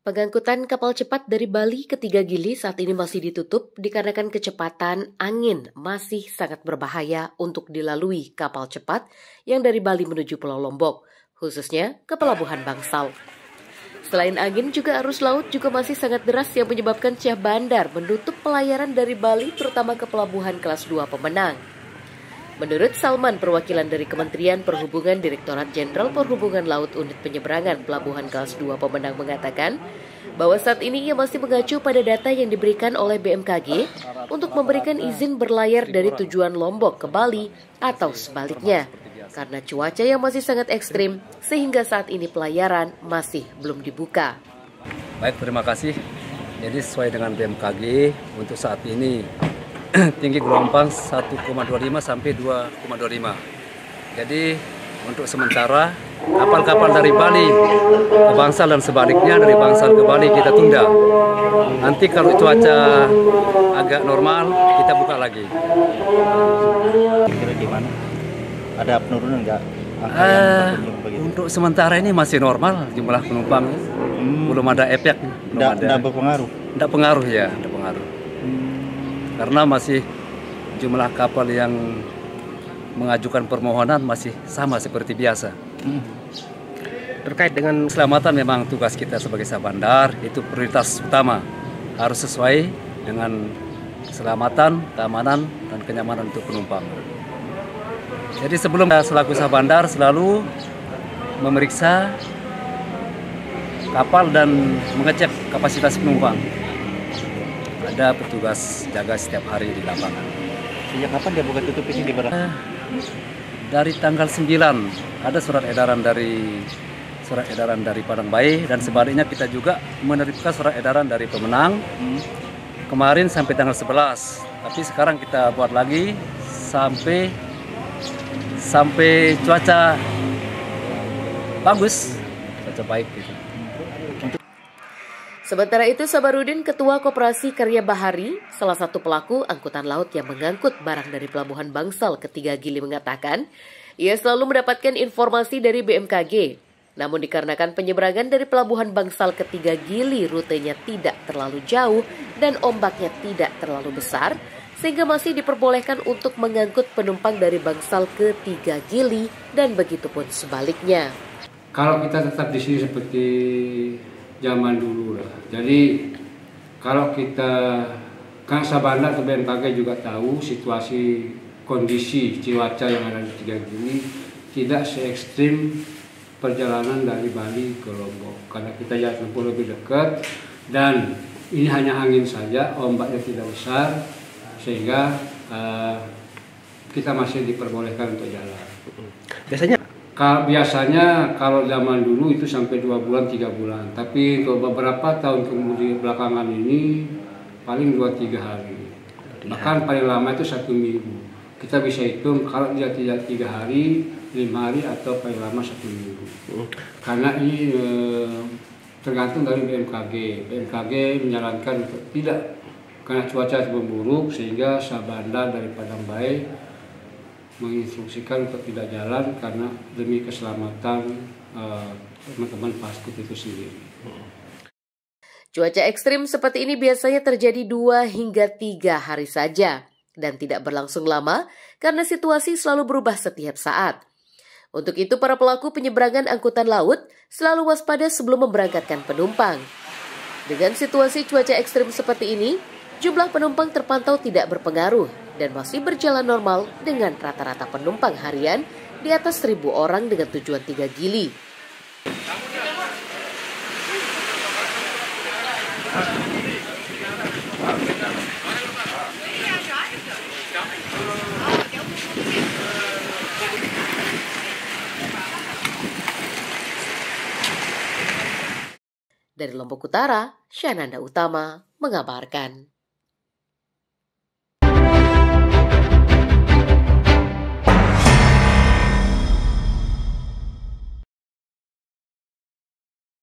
Pengangkutan kapal cepat dari Bali ke Tiga Gili saat ini masih ditutup dikarenakan kecepatan angin masih sangat berbahaya untuk dilalui kapal cepat yang dari Bali menuju Pulau Lombok, khususnya ke Pelabuhan Bangsal. Selain angin, juga arus laut juga masih sangat deras yang menyebabkan Syah Bandar menutup pelayaran dari Bali terutama ke Pelabuhan Kelas 2 Pemenang. Menurut Salman, perwakilan dari Kementerian Perhubungan Direktorat Jenderal Perhubungan Laut Unit Penyeberangan Pelabuhan Kelas 2 Pemenang mengatakan bahwa saat ini ia masih mengacu pada data yang diberikan oleh BMKG untuk memberikan izin berlayar dari tujuan Lombok ke Bali atau sebaliknya, karena cuaca yang masih sangat ekstrim sehingga saat ini pelayaran masih belum dibuka. Baik, terima kasih. Jadi sesuai dengan BMKG untuk saat ini tinggi gelombang 1,25 sampai 2,25. Jadi untuk sementara kapal-kapal dari Bali ke Bangsal dan sebaliknya dari Bangsal ke Bali kita tunda. Nanti kalau cuaca agak normal kita buka lagi. Kira gimana? Ada penurunan nggak? Untuk sementara ini masih normal jumlah penumpang. Belum ada efek. Tidak berpengaruh? Tidak pengaruh ya, tidak pengaruh. Karena masih jumlah kapal yang mengajukan permohonan masih sama seperti biasa. Terkait dengan keselamatan, memang tugas kita sebagai Syah Bandar itu prioritas utama. Harus sesuai dengan keselamatan, keamanan, dan kenyamanan untuk penumpang. Jadi sebelum selaku Syah Bandar selalu memeriksa kapal dan mengecek kapasitas penumpang. Ada petugas jaga setiap hari di lapangan. Sejak kapan dia buka tutup ini di Barat? Dari tanggal 9 ada surat edaran dari Padang Bayi, dan sebaliknya kita juga menerbitkan surat edaran dari Pemenang kemarin sampai tanggal 11. Tapi sekarang kita buat lagi sampai cuaca bagus, cuaca baik gitu. Sementara itu, Sabarudin, Ketua Koperasi Karya Bahari, salah satu pelaku angkutan laut yang mengangkut barang dari Pelabuhan Bangsal ke Tiga Gili, mengatakan ia selalu mendapatkan informasi dari BMKG. Namun dikarenakan penyeberangan dari Pelabuhan Bangsal ke Tiga Gili rutenya tidak terlalu jauh dan ombaknya tidak terlalu besar, sehingga masih diperbolehkan untuk mengangkut penumpang dari Bangsal ke Tiga Gili dan begitupun sebaliknya. Kalau kita tetap di sini seperti zaman dulu lah. Jadi kalau kita, kan Syah Bandar atau BMKG juga tahu situasi kondisi cuaca yang ada di Tiga Gili tidak se ekstrim perjalanan dari Bali ke Lombok, karena kita jarak tempuh lebih dekat dan ini hanya angin saja, ombaknya tidak besar, sehingga kita masih diperbolehkan untuk jalan. Biasanya kalau zaman dulu itu sampai 2 bulan, 3 bulan. Tapi untuk beberapa tahun kemudian belakangan ini paling 2-3 hari. Bahkan paling lama itu 1 minggu. Kita bisa hitung kalau dia tidak 3 hari, 5 hari atau paling lama 1 minggu. Karena ini tergantung dari BMKG. BMKG menyarankan untuk tidak, karena cuaca memburuk sehingga Syah Bandar dari Padang Bayi menginstruksikan untuk tidak jalan karena demi keselamatan teman-teman paskut itu sendiri. Cuaca ekstrim seperti ini biasanya terjadi 2 hingga 3 hari saja dan tidak berlangsung lama karena situasi selalu berubah setiap saat. Untuk itu para pelaku penyeberangan angkutan laut selalu waspada sebelum memberangkatkan penumpang. Dengan situasi cuaca ekstrim seperti ini, jumlah penumpang terpantau tidak berpengaruh dan masih berjalan normal dengan rata-rata penumpang harian di atas 1.000 orang dengan tujuan Tiga Gili. Dari Lombok Utara, Syananda Utama mengabarkan.